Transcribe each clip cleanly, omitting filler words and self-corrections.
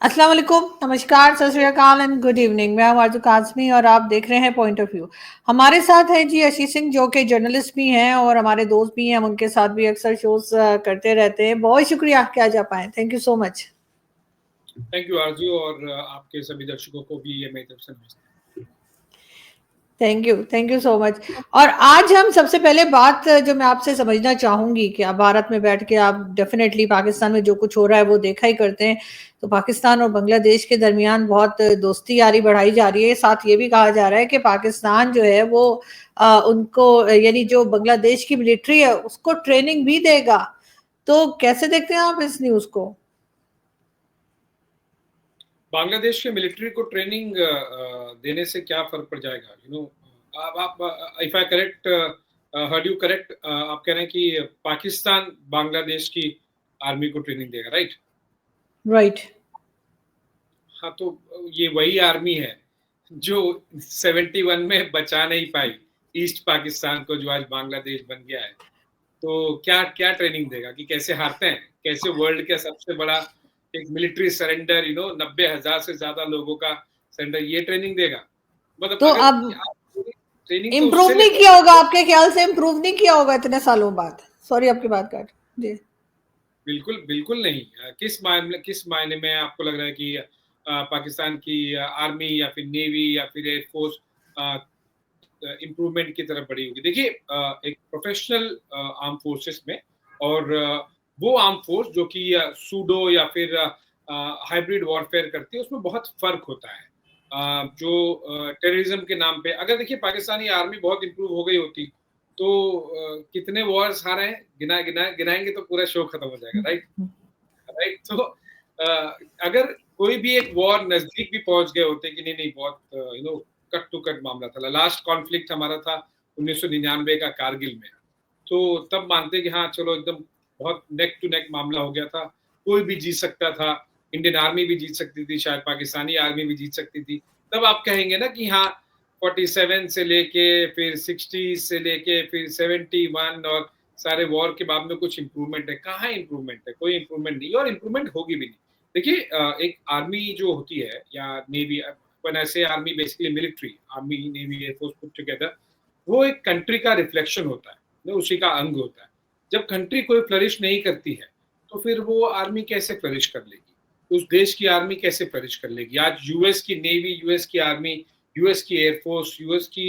अस्सलाम वालेकुम, नमस्कार, सत श्री अकाल एंड गुड इवनिंग। मैं हूं आरजू काज़मी और आप देख रहे हैं पॉइंट ऑफ व्यू। हमारे साथ हैं जी आशीष सिंह, जो कि जर्नलिस्ट भी हैं और हमारे दोस्त भी हैं। हम उनके साथ भी अक्सर शोज करते रहते हैं। बहुत शुक्रिया कि आज आप आए। Thank you so much. Thank you आरजू, और आपके सभी दर्शकों को भी ये मेरी तरफ से नमस्ते। Thank you so much. और आज हम सबसे पहले बात जो मैं आपसे समझना चाहूंगी कि आप भारत में बैठ के आप डेफिनेटली पाकिस्तान में जो कुछ हो रहा है वो देखा ही करते हैं। तो पाकिस्तान और बांग्लादेश के दरमियान बहुत दोस्ती यारी बढ़ाई जा रही है। साथ ये भी कहा जा रहा है कि पाकिस्तान जो है वो उनको यानी जो बांग्लादेश की मिलिट्री है उसको ट्रेनिंग भी देगा। तो कैसे देखते हैं आप इस न्यूज को? बांग्लादेश के मिलिट्री को ट्रेनिंग देने से क्या फर्क पड़ जाएगा? आप if I correct heard you correct, आप कह रहे हैं कि पाकिस्तान बांग्लादेश की आर्मी को ट्रेनिंग देगा, राइट? राइट। हाँ, तो ये वही आर्मी है जो 71 में बचा नहीं पाई ईस्ट पाकिस्तान को, जो आज बांग्लादेश बन गया है। तो क्या क्या ट्रेनिंग देगा कि कैसे हारते हैं, कैसे वर्ल्ड का सबसे बड़ा एक मिलिट्री सरेंडर 90,000 से ज्यादा लोगों का सरेंडर, ये ट्रेनिंग देगा? मतलब तो अगर अब ट्रेनिंग तो इम्प्रूव उससे नहीं लेते किया होगा, आपके ख्याल से इम्प्रूव नहीं किया होगा इतने सालों बाद? सॉरी आपकी बात काट जी। बिल्कुल बिल्कुल नहीं। किस मायने में आपको लग रहा है कि पाकिस्तान की आर्मी या फिर नेवी या फिर एयरफोर्स इम्प्रूवमेंट की तरफ बढ़ी होगी? देखिए, एक प्रोफेशनल आर्म फोर्सेस में और वो आर्म फोर्स जो कि सूडो या फिर हाइब्रिड वॉरफेयर करती है, उसमें बहुत फर्क होता है। जो टेररिज्म के नाम पे, अगर देखिए पाकिस्तानी आर्मी बहुत इंप्रूव हो गई होती तो कितने वॉर्स हारे हैं गिनाएंगे तो पूरा शो खत्म हो जाएगा, राइट? राइट। तो अगर कोई भी एक वॉर नजदीक भी पहुंच गए होते कि नहीं नहीं, बहुत कट टू कट मामला था। लास्ट कॉन्फ्लिक्ट हमारा था 1999 का कारगिल में। तो तब मानते कि हाँ चलो, एकदम बहुत नेक टू नेक मामला हो गया था, कोई भी जीत सकता था। इंडियन आर्मी भी जीत सकती थी, शायद पाकिस्तानी आर्मी भी जीत सकती थी। तब आप कहेंगे ना कि हाँ, 47 से लेके फिर 60 से लेके फिर 71 और सारे वॉर के बाद में कुछ इंप्रूवमेंट है। कहाँ इंप्रूवमेंट है? कोई इंप्रूवमेंट नहीं, और इंप्रूवमेंट होगी भी नहीं। देखिए, एक आर्मी जो होती है या navy, when I say army, basically military, army navy air force put together, वो एक कंट्री का रिफ्लेक्शन होता है, उसी का अंग होता है। जब कंट्री कोई फ्लरिश नहीं करती है तो फिर वो आर्मी कैसे फ्लरिश कर लेगी? उस देश की आर्मी कैसे फ्लरिश कर लेगी? आज यूएस की नेवी, यूएस की आर्मी, यूएस की एयरफोर्स, यूएस की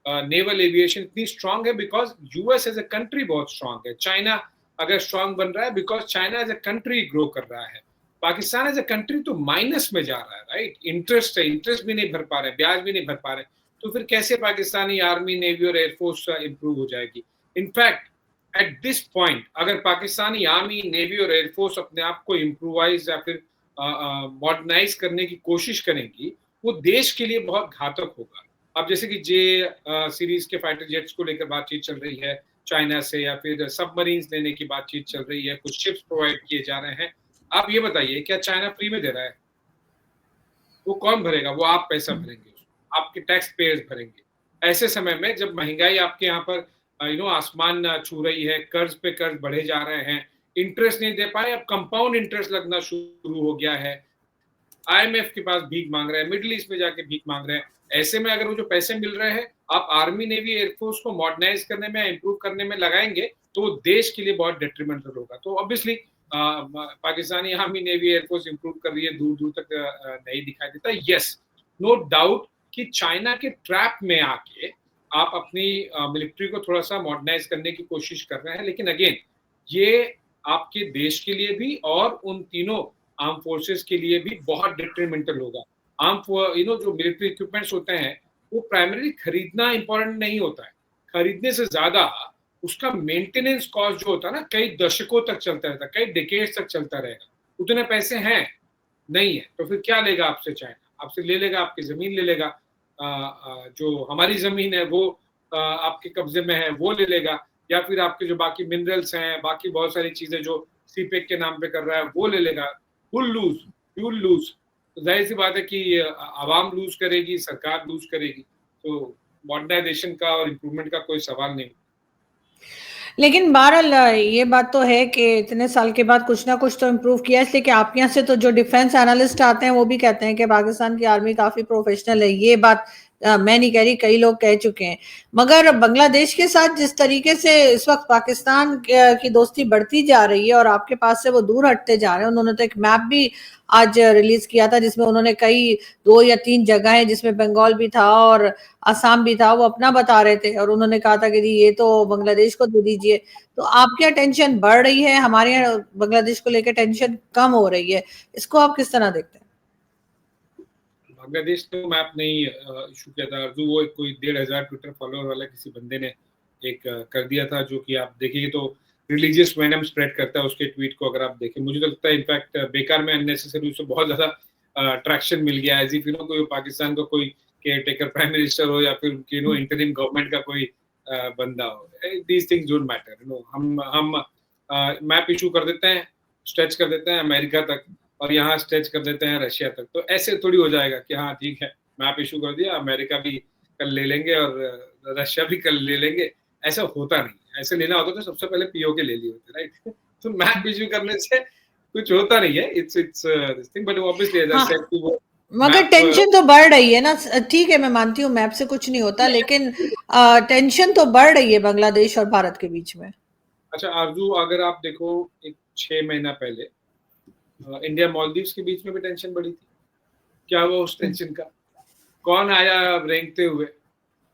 नेवल एविएशन इतनी स्ट्रांग है because US as a country बहुत स्ट्रांग है। चाइना अगर स्ट्रांग बन रहा है because China as a country grow कर रहा है। पाकिस्तान एज ए कंट्री तो माइनस में जा रहा है, राइट? इंटरेस्ट है, इंटरेस्ट भी नहीं भर पा रहे, ब्याज भी नहीं भर पा रहे। तो फिर कैसे पाकिस्तानी आर्मी, नेवी और एयरफोर्स इंप्रूव हो जाएगी? इनफैक्ट एट दिस पॉइंट, अगर पाकिस्तानी आर्मी, नेवी और एयरफोर्स अपने आप को इम्प्रूवाइज या फिर मॉडर्नाइज करने की कोशिश करेंगी, वो देश के लिए बहुत घातक होगा। अब जैसे कि जे सीरीज के फाइटर जेट्स को लेकर बातचीत चल रही है चाइना से, या फिर सबमरीन्स लेने की बातचीत चल रही है, कुछ शिप्स प्रोवाइड किए जा रहे हैं। आप ये बताइए, क्या चाइना फ्री में दे रहा है? वो कौन भरेगा? वो आप पैसा भरेंगे, आपके टैक्स पेयर्स भरेंगे। ऐसे समय में जब महंगाई आपके यहाँ पर आसमान छू रही है, कर्ज पे कर्ज बढ़े जा रहे हैं, इंटरेस्ट नहीं दे पाए, अब कंपाउंड इंटरेस्ट लगना शुरू हो गया है, आईएमएफ के पास भीख मांग रहे हैं, मिडिल ईस्ट में जाके भीख मांग रहे हैं। ऐसे में अगर वो जो पैसे मिल रहे हैं आप आर्मी, नेवी, एयरफोर्स को मॉडर्नाइज करने में, इंप्रूव करने में लगाएंगे, तो देश के लिए बहुत डेट्रीमेंटल होगा। तो obviously Pakistani army, navy, air force improve कर रही है, दूर दूर तक नहीं दिखाई देता। यस, नो डाउट कि चाइना के ट्रैप में आके आप अपनी मिलिट्री को थोड़ा सा मॉडर्नाइज करने की कोशिश कर रहे हैं, लेकिन अगेन ये आपके देश के लिए भी और उन तीनों आर्म फोर्सेस के लिए भी बहुत डिट्रीमेंटल होगा। जो मिलिट्री इक्विपमेंट्स होते हैं वो प्राइमरी खरीदना इंपॉर्टेंट नहीं होता है, खरीदने से ज्यादा उसका मेंटेनेंस कॉस्ट जो होता है ना, कई दशकों तक चलता रहता है, कई डिकेड्स तक चलता रहेगा। उतने पैसे हैं नहीं है तो फिर क्या लेगा आपसे चाइना? आपसे ले लेगा, आपकी जमीन ले लेगा, जो हमारी जमीन है वो आपके कब्जे में है वो ले लेगा, या फिर आपके जो बाकी मिनरल्स हैं, बाकी बहुत सारी चीजें जो सीपेक के नाम पे कर रहा है वो ले लेगा। Full loose, fuel loose. तो जाहिर सी बात है कि आवाम लूज करेगी, सरकार लूज करेगी। तो मॉडर्नाइजेशन का और इम्प्रूवमेंट का कोई सवाल नहीं। लेकिन बहरहाल ये बात तो है कि इतने साल के बाद कुछ ना कुछ तो इम्प्रूव किया है, इसलिए कि आपके यहाँ से तो जो डिफेंस एनालिस्ट आते हैं वो भी कहते हैं कि पाकिस्तान की आर्मी काफी प्रोफेशनल है। ये बात मैं नहीं कह रही, कई लोग कह चुके हैं। मगर बांग्लादेश के साथ जिस तरीके से इस वक्त पाकिस्तान की दोस्ती बढ़ती जा रही है और आपके पास से वो दूर हटते जा रहे हैं, उन्होंने तो एक मैप भी आज रिलीज किया था जिसमें उन्होंने कई 2 या 3 जगह है जिसमें बंगाल भी था और असम भी था, वो अपना बता रहे थे और उन्होंने कहा था कि जी ये तो बांग्लादेश को दे दीजिए। तो आपके यहाँ टेंशन बढ़ रही है, हमारे यहाँ बांग्लादेश को लेकर टेंशन कम हो रही है, इसको आप किस तरह देखते हैं? बांग्लादेश ने मैप नहीं इशू किया था अर्जू, वो कोई 1,500 ट्विटर फॉलोअर वाला किसी बंदे ने एक कर दिया था, जो कि आप देखिए तो रिलीजियस वेनम स्प्रेड करता है उसके ट्वीट को। अगर आप देखें, मुझे तो लगता है इनफैक्ट बेकार में अननेसेसरी उससे बहुत ज्यादा ट्रैक्शन मिल गया, एज इफ यू नो कोई पाकिस्तान का कोई केयर टेकर प्राइम मिनिस्टर हो या फिर यू नो इंटरिम गवर्नमेंट का कोई बंदा हो। These things don't matter, you know. हम मैप इशू कर देते हैं, स्ट्रेच कर देते हैं अमेरिका तक, और यहाँ स्ट्रेच कर देते हैं रशिया तक। तो ऐसे थोड़ी हो जाएगा कि हाँ ठीक है मैप इशू कर दिया, अमेरिका भी कल ले लेंगे और रशिया भी कल ले लेंगे। ऐसा होता नहीं। ऐसे लेना होता तो सबसे पहले पीओके ले लिए होते, राइट? तो मैप इशू करने से कुछ होता नहीं है। It's this thing, but obviously as I said वो मगर टेंशन तो बढ़ रही है ना। ठीक है, मैं मानती हूँ मैप से कुछ नहीं होता, लेकिन टेंशन तो बढ़ रही है बांग्लादेश और भारत के बीच में। अच्छा आरजू, अगर आप देखो एक 6 महीना पहले इंडिया मालदीव्स के बीच में भी टेंशन बढ़ी थी। क्या हुआ उस टेंशन का? कौन आया रेंगते हुए?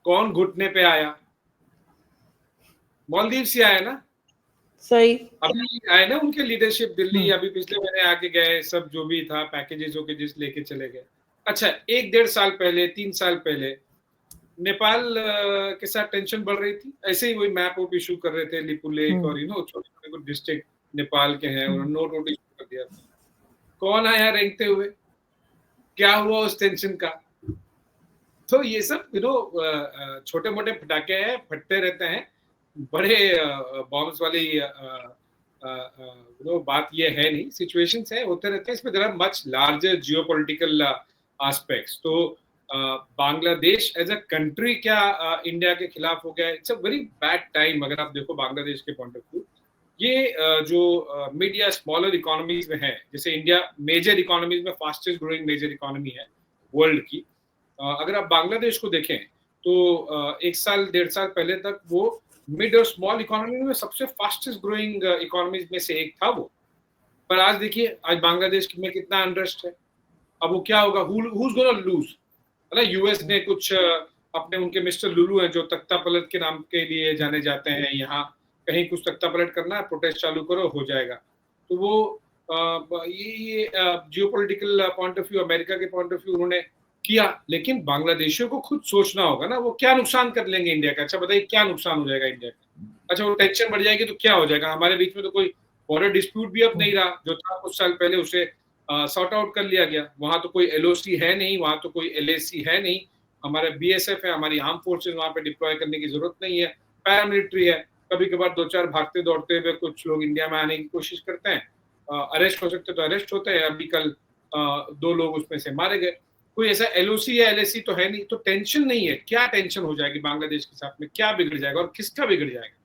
कौन घुटने पे आया? मालदीव से आया ना। सही। अभी आए ना उनके लीडरशिप दिल्ली, अभी पिछले महीने आके गए, सब जो भी था पैकेजेस वैकेजेस लेके चले गए। अच्छा, 1-1.5 साल पहले, 3 साल पहले नेपाल के साथ टेंशन बढ़ रही थी। ऐसे ही वही मैप ऑफ इशू कर रहे थे, लिपुलेख और यू नो छोटे छोटे कुछ डिस्ट्रिक्ट नेपाल के हैं, उन्होंने नोट वोट इशू कर दिया था। कौन आया रेंगते हुए? क्या हुआ उस टेंशन का? तो ये सब यू नो छोटे मोटे पटाखे हैं, फटते रहते हैं। बड़े बॉम्ब्स वाली यू नो बात ये है नहीं। सिचुएशंस है, होते रहते हैं। इसमें there are much larger geopolitical aspects. तो बांग्लादेश एज अ कंट्री क्या इंडिया के खिलाफ हो गया? It's a very bad time. अगर आप देखो बांग्लादेश के पॉइंट ऑफ व्यू, ये जो मीडिया स्मॉलर इकोनॉमीज में है, जैसे इंडिया मेजर इकोनॉमीज में फास्टेस्ट ग्रोइंग मेजर इकोनॉमी है वर्ल्ड की। अगर आप बांग्लादेश को देखें तो 1-1.5 साल पहले तक वो मिड और स्मॉल इकोनॉमी में सबसे फास्टेस्ट ग्रोइंग इकोनॉमीज में से एक था वो। पर आज देखिए, आज बांग्लादेश में कितना अनरेस्ट है। अब वो क्या होगा? who's gonna lose? है ना? यूएस ने कुछ अपने उनके मिस्टर लुलू हैं जो तख्ता पलट के नाम के लिए जाने जाते हैं। यहाँ कहीं कुछ तख्ता पलट करना है, प्रोटेस्ट चालू करो, हो जाएगा। तो वो ये geopolitical point of view, America के पॉइंट ऑफ व्यू उन्होंने किया। लेकिन बांग्लादेशियों को खुद सोचना होगा ना, वो क्या नुकसान कर लेंगे इंडिया का। अच्छा बताइए, क्या नुकसान हो जाएगा इंडिया का? अच्छा, वो टेंशन बढ़ जाएगी तो क्या हो जाएगा? हमारे बीच में तो कोई बॉर्डर डिस्प्यूट भी अब नहीं रहा, जो था कुछ साल पहले उसे सॉर्ट आउट कर लिया गया। वहां तो कोई एलओसी है नहीं, वहां तो कोई एलएसी है नहीं। हमारे बीएसएफ है, हमारी आर्म फोर्सेज वहां पे डिप्लॉय करने की जरूरत नहीं है। पैरामिलिट्री है। कभी कभार 2-4 भागते दौड़ते हुए कुछ लोग इंडिया में आने की कोशिश करते हैं, अरेस्ट हो सकते तो अरेस्ट होते हैं। अभी कल 2 लोग उसमें से मारे गए। कोई ऐसा एलओसी या एलएसी तो है नहीं, तो टेंशन नहीं है। क्या टेंशन हो जाएगी बांग्लादेश के साथ में? क्या बिगड़ जाएगा और किसका बिगड़ जाएगा?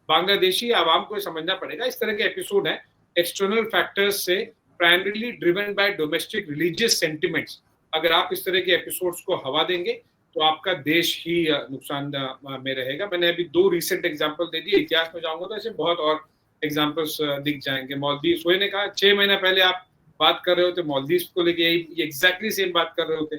बांग्लादेशी आवाम को समझना पड़ेगा। इस तरह के एपिसोड है एक्सटर्नल फैक्टर्स से primarily driven by domestic religious sentiments. अगर आप इस तरह के एपिसोड्स को हवा देंगे तो आपका देश ही नुकसान में रहेगा। मैंने अभी 2 रिसेंट एग्जांपल दे दिए। इतिहास में जाऊंगा तो ऐसे बहुत और एग्जांपल्स दिख जाएंगे। मालदीव्स, हुए ने कहा 6 महीना पहले आप बात कर रहे होते मालदीव्स को लेके, यही एग्जैक्टली सेम बात कर रहे होते।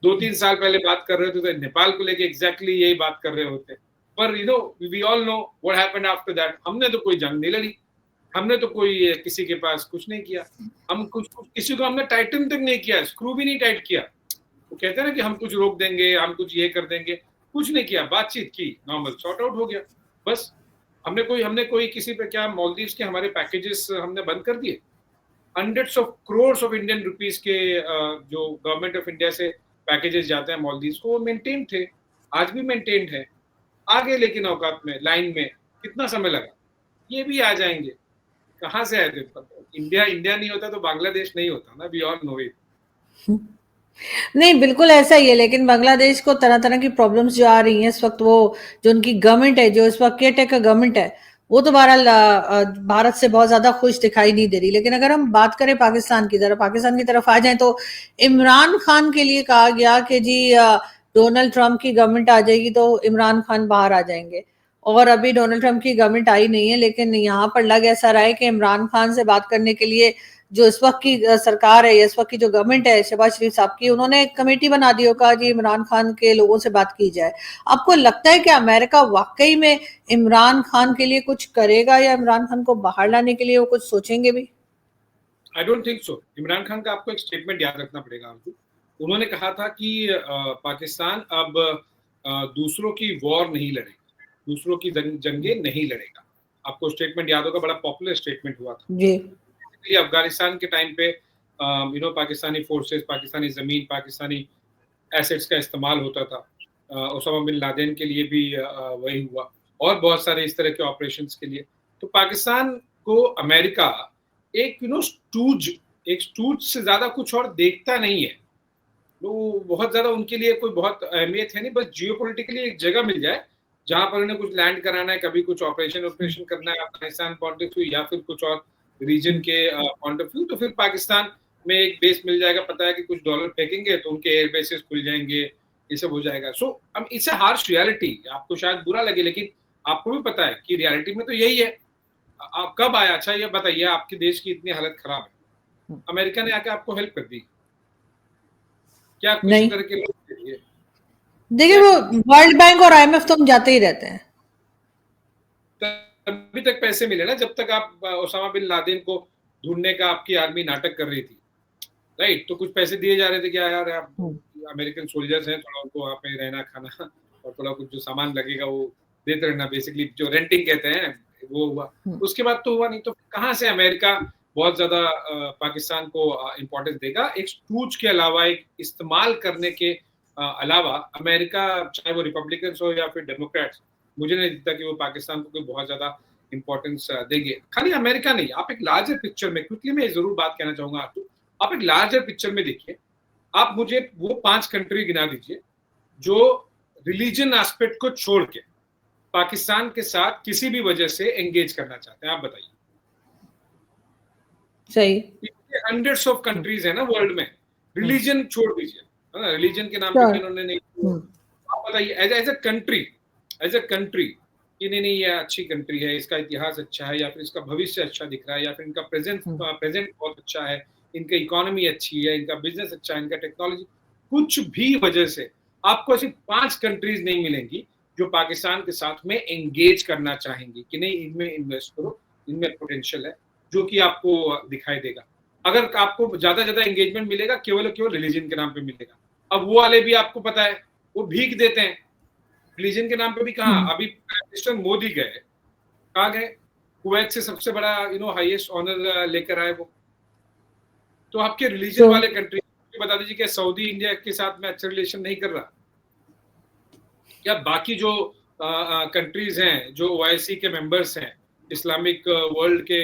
2-3 साल पहले बात कर रहे होते तो नेपाल को लेके एग्जैक्टली यही बात कर रहे होते। पर you know we all know what happened after that. हमने तो कोई जंग नहीं लड़ी, हमने तो कोई किसी के पास कुछ नहीं किया। हम कुछ किसी को हमने टाइटन तक नहीं किया, स्क्रू भी नहीं टाइट किया। वो कहते हैं ना कि हम कुछ रोक देंगे, हम कुछ ये कर देंगे। कुछ नहीं किया, बातचीत की, नॉर्मल सॉर्ट आउट हो गया बस। हमने कोई किसी पे क्या, मालदीव्स के हमारे पैकेजेस हमने बंद कर दिए। Hundreds of crores of Indian rupees के जो गवर्नमेंट ऑफ इंडिया से पैकेजेस जाते हैं मालदीव्स को, वो मेंटेन थे, आज भी मेंटेन्ड है। आगे लेकिन औकात में, लाइन में कितना समय लगा? ये भी आ जाएंगे। कहाँ से आए थे? इंडिया नहीं होता तो बांग्लादेश नहीं होता ना। We all know it. नहीं, बिल्कुल ऐसा ही है। लेकिन बांग्लादेश को तरह तरह की प्रॉब्लम्स जो आ रही हैं इस वक्त, वो जो उनकी गवर्नमेंट है, जो इस वक्त केयर टेकर गवर्नमेंट है, वो तो बहरहाल भारत से बहुत ज्यादा खुश दिखाई नहीं दे रही। लेकिन अगर हम बात करें पाकिस्तान की तरफ आ जाएं, तो इमरान खान के लिए कहा गया कि जी डोनाल्ड ट्रंप की गवर्नमेंट आ जाएगी तो इमरान खान बाहर आ जाएंगे, और अभी डोनाल्ड ट्रंप की गवर्नमेंट आई नहीं है। लेकिन यहाँ पर लग ऐसा रहा है कि इमरान खान से बात करने के लिए जो इस वक्त की सरकार है, इस वक्त की जो गवर्नमेंट है शहबाज शरीफ साहब की, उन्होंने एक कमेटी बना दी होगा जी इमरान खान के लोगों से बात की जाए। आपको लगता है कि अमेरिका वाकई में इमरान खान के लिए कुछ करेगा, या इमरान खान को बाहर लाने के लिए वो कुछ सोचेंगे भी? I don't think so. Imran Khan का आपको एक स्टेटमेंट याद रखना पड़ेगा आपको। उन्होंने कहा था कि पाकिस्तान अब दूसरों की वॉर नहीं लड़ेगा, दूसरों की जंगे नहीं लड़ेगा। आपको स्टेटमेंट याद होगा, बड़ा पॉपुलर स्टेटमेंट हुआ था जी। अफगानिस्तान के टाइम पे। पाकिस्तानी फोर्सेस, पाकिस्तानी जमीन, पाकिस्तानी एसेट्स का इस्तेमाल होता था। ओसामा बिन लादेन के लिए भी वही हुआ, और बहुत सारे इस तरह के ऑपरेशंस के लिए। तो पाकिस्तान को अमेरिका एक स्टूज से ज्यादा कुछ और देखता नहीं है। तो बहुत ज्यादा उनके लिए कोई बहुत अहमियत है नहीं, बस जियोपॉलिटिकली एक जगह मिल जाए जहां पर उन्हें कुछ लैंड कराना है, कभी कुछ ऑपरेशन करना है अफगानिस्तान पॉइंट ऑफ व्यू या फिर कुछ और रीजन के पॉइंट ऑफ व्यू, तो फिर पाकिस्तान में एक बेस मिल जाएगा। पता है कि कुछ डॉलर फेंकेंगे तो उनके एयर बेसेस खुल जाएंगे, ये सब हो जाएगा। सो अब इट्स अ हार्श रियलिटी। आपको शायद बुरा लगे, लेकिन आपको भी पता है कि रियलिटी में तो यही है। आप कब आया? अच्छा ये बताइए, आपके देश की इतनी हालत खराब है, अमेरिका ने आके आपको हेल्प कर दी क्या? किसी नहीं, तरह के लोग के लिए देखिए वो वर्ल्ड बैंक और आईएमएफ तो हम जाते ही रहते हैं। तभी तक पैसे मिले ना जब तक आप ओसामा बिन लादेन को ढूंढने का आपकी आर्मी नाटक कर रही थी, राइट? तो कुछ पैसे दिए जा रहे थे कि यार आप अमेरिकन सोल्जर्स हैं, थोड़ा उनको वहाँ पे रहना खाना और थोड़ा कुछ जो सामान लगेगा वो देते रहना, बेसिकली जो रेंटिंग कहते हैं वो हुआ। उसके बाद तो हुआ नहीं। तो कहाँ से अमेरिका बहुत ज्यादा पाकिस्तान को इम्पोर्टेंस देगा? एक स्टूज के अलावा, एक इस्तेमाल करने के अलावा अमेरिका, चाहे वो रिपब्लिकन हो या फिर डेमोक्रेट्स, मुझे नहीं दिखता कि वो पाकिस्तान को कोई बहुत ज्यादा इंपॉर्टेंस देंगे। खाली अमेरिका नहीं, आप एक लार्जर पिक्चर में, क्विकली मैं जरूर बात कहना चाहूंगा आपको, आप एक लार्जर पिक्चर में देखिए। आप मुझे वो 5 कंट्री गिना दीजिए जो रिलीजन एस्पेक्ट को छोड़ के पाकिस्तान के साथ किसी भी वजह से एंगेज करना चाहते हैं। आप बताइए। सही। हंड्रेड्स ऑफ कंट्रीज है ना वर्ल्ड में, रिलीजन छोड़ दीजिए, है ना? रिलीजन के नाम पे इन्होंने नहीं। आप बताइए एज अ कंट्री कि नहीं ये अच्छी कंट्री है, इसका इतिहास अच्छा है, या फिर इसका भविष्य अच्छा दिख रहा है, या फिर इनका प्रेजेंट बहुत अच्छा है, इनका इकोनॉमी अच्छी है, इनका बिजनेस अच्छा है, इनका टेक्नोलॉजी, कुछ भी वजह से आपको ऐसी 5 कंट्रीज नहीं मिलेंगी जो पाकिस्तान के साथ में एंगेज करना चाहेंगी कि नहीं इनमें इन्वेस्ट करो, इनमें पोटेंशियल है, जो कि आपको दिखाई देगा। अगर आपको ज्यादा एंगेजमेंट मिलेगा केवल रिलीजन के नाम पे मिलेगा। अब वो वाले भी आपको पता है वो भीख देते हैं रिलीजन के नाम पे भी। कहाँ अभी प्राइम मिनिस्टर मोदी गए, कहाँ गए? कुवैत से सबसे बड़ा हाईएस्ट ऑनर लेकर आए वो। तो आपके रिलीजन वाले कंट्री बता दीजिए कि सऊदी इंडिया के साथ में अच्छा रिलेशन नहीं कर रहा? या बाकी जो कंट्रीज हैं जो ओआईसी के मेंबर्स हैं, इस्लामिक वर्ल्ड के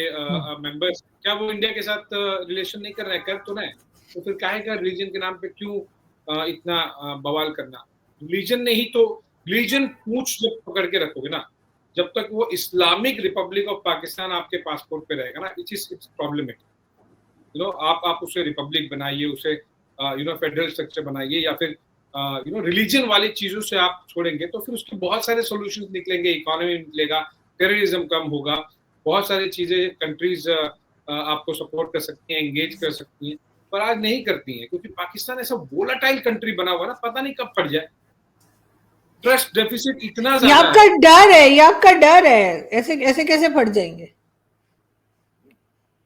मेंबर्स, क्या वो इंडिया के साथ रिलेशन नहीं कर रहे हैं? कर तो नहीं। तो फिर काहे का रिलीजन के नाम पे क्यों इतना बवाल करना? रिलीजन नहीं तो रिलीजन पूछ जब पकड़ के रखोगे ना, जब तक वो इस्लामिक रिपब्लिक ऑफ पाकिस्तान आपके पासपोर्ट पे रहेगा ना, इट्स प्रॉब्लमेटिक। आप उसे रिपब्लिक बनाइए, उसे फेडरल स्ट्रक्चर बनाइए, या फिर रिलीजन वाली चीजों से आप छोड़ेंगे तो फिर उसके बहुत सारे सॉल्यूशंस निकलेंगे, इकोनॉमी निकलेगा, टेररिज्म कम होगा, बहुत सारी चीजें कंट्रीज आपको सपोर्ट कर सकती हैं, एंगेज कर सकती हैं, पर आज नहीं करती हैं क्योंकि पाकिस्तान ऐसा वोलाटाइल कंट्री बना हुआ ना, पता नहीं कब फट जाए। ट्रस्ट डेफिसिट इतना ये ज्यादा आपका है। डर है, ये आपका डर है। ऐसे ऐसे कैसे फट जाएंगे?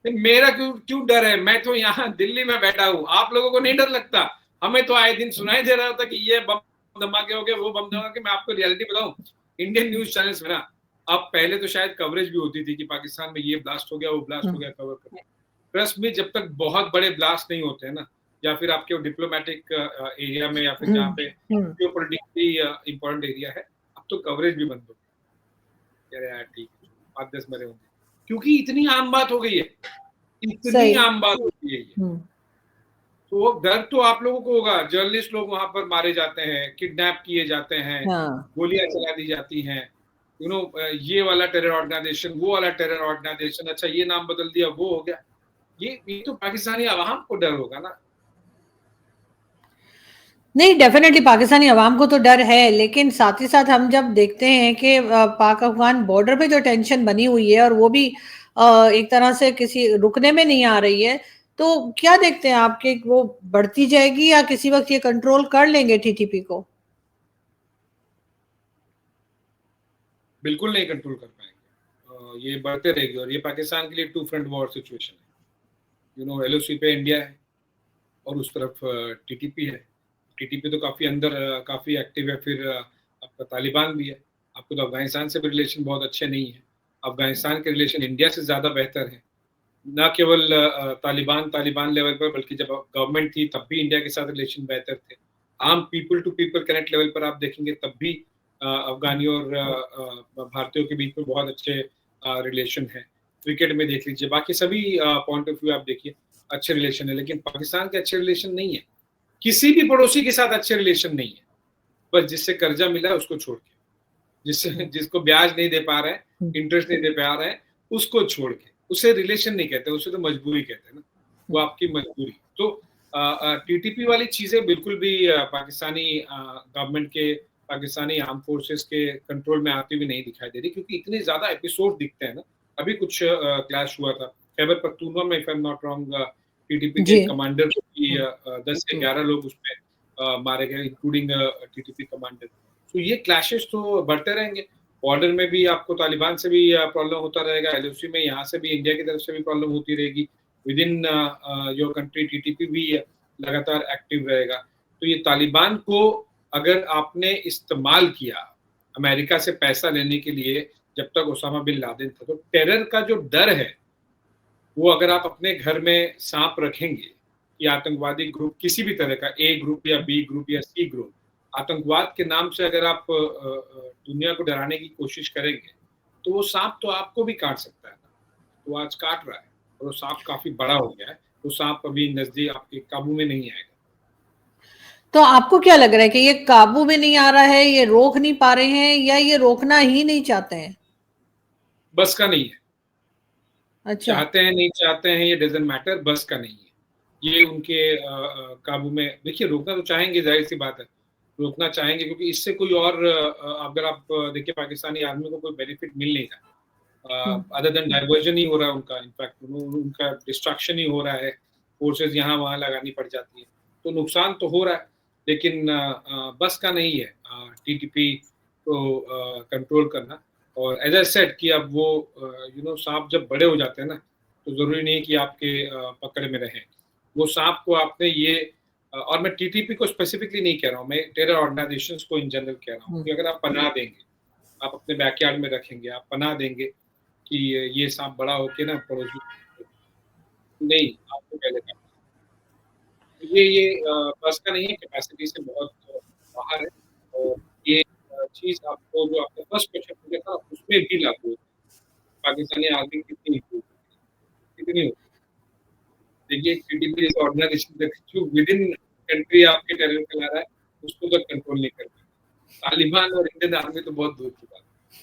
मेरा क्यों डर है? मैं तो यहाँ दिल्ली में बैठा हूँ, आप लोगों को नहीं डर लगता? हमें तो आए दिन सुनाई दे रहा था कि ये बम धमाके हो गए, वो बम धमाके। मैं आपको रियलिटी बताऊं, इंडियन न्यूज चैनल्स में ना, अब पहले तो शायद कवरेज भी होती थी कि पाकिस्तान में ये ब्लास्ट हो गया, वो ब्लास्ट हो गया, कवर कर। ट्रस्ट में जब तक बहुत बड़े ब्लास्ट नहीं होते हैं ना, या फिर आपके डिप्लोमेटिक एरिया में, या फिर जहाँ पे जियोपॉलिटिकली इंपॉर्टेंट एरिया है, अब तो कवरेज भी बंद हो गई। यार ठीक है, 5-10 मरे होंगे, क्योंकि इतनी आम बात हो गई है, इतनी आम बात हो गई है। तो डर तो आप लोगों को होगा। जर्नलिस्ट लोग वहां पर मारे जाते हैं, किडनैप किए जाते हैं, गोलियां चला दी जाती हैं, ये वाला टेरर ऑर्गेनाइजेशन, वो वाला टेरर ऑर्गेनाइजेशन, अच्छा ये नाम बदल दिया, वो हो गया। ये तो पाकिस्तानी अवाम को डर होगा ना। नहीं, डेफिनेटली पाकिस्तानी अवाम को तो डर है, लेकिन साथ ही साथ हम जब देखते हैं कि पाक अफगान बॉर्डर पे जो टेंशन बनी हुई है और वो भी एक तरह से किसी रुकने में नहीं आ रही है, तो क्या देखते हैं आपके, वो बढ़ती जाएगी या किसी वक्त ये कंट्रोल कर लेंगे टीटीपी को? बिल्कुल नहीं कंट्रोल कर पाएंगे, ये बढ़ते रहेगी। और ये पाकिस्तान के लिए टू फ्रंट वॉर सिचुएशन है। एलओसी पे इंडिया है और उस तरफ टीटीपी है। टीटीपी तो काफी अंदर, काफी एक्टिव है। फिर आपका तालिबान भी है। आपको तो अफगानिस्तान से भी रिलेशन बहुत अच्छे नहीं है। अफगानिस्तान के रिलेशन इंडिया से ज्यादा बेहतर है। न केवल तालिबान लेवल पर, बल्कि जब गवर्नमेंट थी तब भी इंडिया के साथ रिलेशन बेहतर थे। आम people to people connect level पर आप देखेंगे तब भी अफगानियों और भारतीयों के बीच में बहुत अच्छे रिलेशन है। क्रिकेट में देख लीजिए, बाकी सभी पॉइंट ऑफ व्यू आप देखिए, अच्छे रिलेशन है। लेकिन पाकिस्तान के अच्छे रिलेशन नहीं है, किसी भी पड़ोसी के साथ अच्छे रिलेशन नहीं है। बस जिससे कर्जा मिला है उसको छोड़ के, जिसको ब्याज नहीं दे पा रहे हैं, इंटरेस्ट नहीं दे पा रहे हैं, उसको छोड़ के, उसे रिलेशन नहीं कहते, उसे तो मजबूरी कहते हैं ना, वो आपकी मजबूरी। तो टीटीपी वाली चीजें बिल्कुल भी पाकिस्तानी गवर्नमेंट के, पाकिस्तानी आर्म फोर्सेस के कंट्रोल में आती हुई नहीं दिखाई दे रही, क्योंकि इतने ज्यादा एपिसोड दिखते हैं ना। अभी कुछ क्लैश हुआ था खैबर पख्तूनवा में, if I am not wrong, TTP के कमांडर की 10 से 11 लोग उसमें मारे गए, इंक्लूडिंग टीटीपी कमांडर। तो ये क्लैशेस तो बढ़ते रहेंगे। बॉर्डर में भी आपको तालिबान से भी प्रॉब्लम होता रहेगा, एलओसी में यहाँ से भी, इंडिया की तरफ से भी प्रॉब्लम होती रहेगी। With in your country TTP भी लगातार एक्टिव रहेगा। तो ये तालिबान को अगर आपने इस्तेमाल किया अमेरिका से पैसा लेने के लिए, जब तक ओसामा बिन लादेन था, तो टेरर का जो डर है वो अगर आप अपने घर में सांप रखेंगे कि आतंकवादी ग्रुप किसी भी तरह का, ए ग्रुप या बी ग्रुप या सी ग्रुप, आतंकवाद के नाम से अगर आप दुनिया को डराने की कोशिश करेंगे, तो वो सांप तो आपको भी काट सकता है। वो आज काट रहा है और वो सांप काफी बड़ा हो गया है। वो सांप अभी नजदीक आपके काबू में नहीं आएगा। तो आपको क्या लग रहा है कि ये काबू में नहीं आ रहा है, ये रोक नहीं पा रहे हैं, या ये रोकना ही नहीं चाहते हैं? बस का नहीं है। अच्छा। चाहते हैं नहीं चाहते हैं ये डजंट मैटर, बस का नहीं है ये उनके काबू में। देखिए, रोकना तो चाहेंगे, जाहिर सी बात है, रोकना चाहेंगे, क्योंकि इससे कोई और अगर आप देखिए पाकिस्तानी आर्मी को कोई बेनिफिट मिल नहीं रहा, अदर देन डाइवर्जन ही हो रहा है उनका। इनफैक्ट उनका डिस्ट्रक्शन ही हो रहा है, फोर्सेस यहाँ वहाँ लगानी पड़ जाती है, तो नुकसान तो हो रहा है। लेकिन बस का नहीं है टीटीपी को कंट्रोल करना। और एज आई सेड कि अब वो सांप जब बड़े हो जाते हैं ना, तो जरूरी नहीं कि आपके पकड़ में रहें। वो सांप को आपने ये और मैं टीटीपी को स्पेसिफिकली नहीं कह रहा हूँ, मैं टेरर ऑर्गेनाइजेशंस को इन जनरल कह रहा हूँ कि अगर आप पनाह देंगे, आप अपने बैकयार्ड में रखेंगे, आप पनाह देंगे कि ये सांप बड़ा होके ना पड़ोसी, नहीं, आपको पहले करना ये बस का नहीं है, कैपेसिटी से बहुत बाहर है। और ये चीज आपको, जो आपका फर्स्ट क्वेश्चन पूछा था, उसमें भी लागू है। पाकिस्तानी आर्मी कितनी कितनी देखिए, टीटीपी जैसे ऑर्गेनाइजेशन जो विद इन कंट्री आपके टेरर फैला रहा है, उसको तो कंट्रोल नहीं कर पाएगा। तालिबान और इंडियन आर्मी तो बहुत दूर की बात है।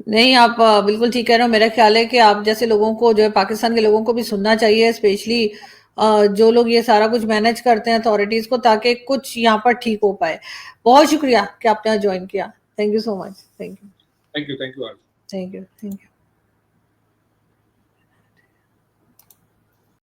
नहीं, आप बिल्कुल ठीक कह रहे हो। मेरा ख्याल है कि आप जैसे लोगों को, जो है पाकिस्तान के लोगों को भी सुनना चाहिए, स्पेशली जो लोग ये सारा कुछ मैनेज करते हैं अथॉरिटीज को, ताकि कुछ यहाँ पर ठीक हो पाए। बहुत शुक्रिया कि आपने ज्वाइन किया। Thank you so much. Thank you. Thank you. Thank you.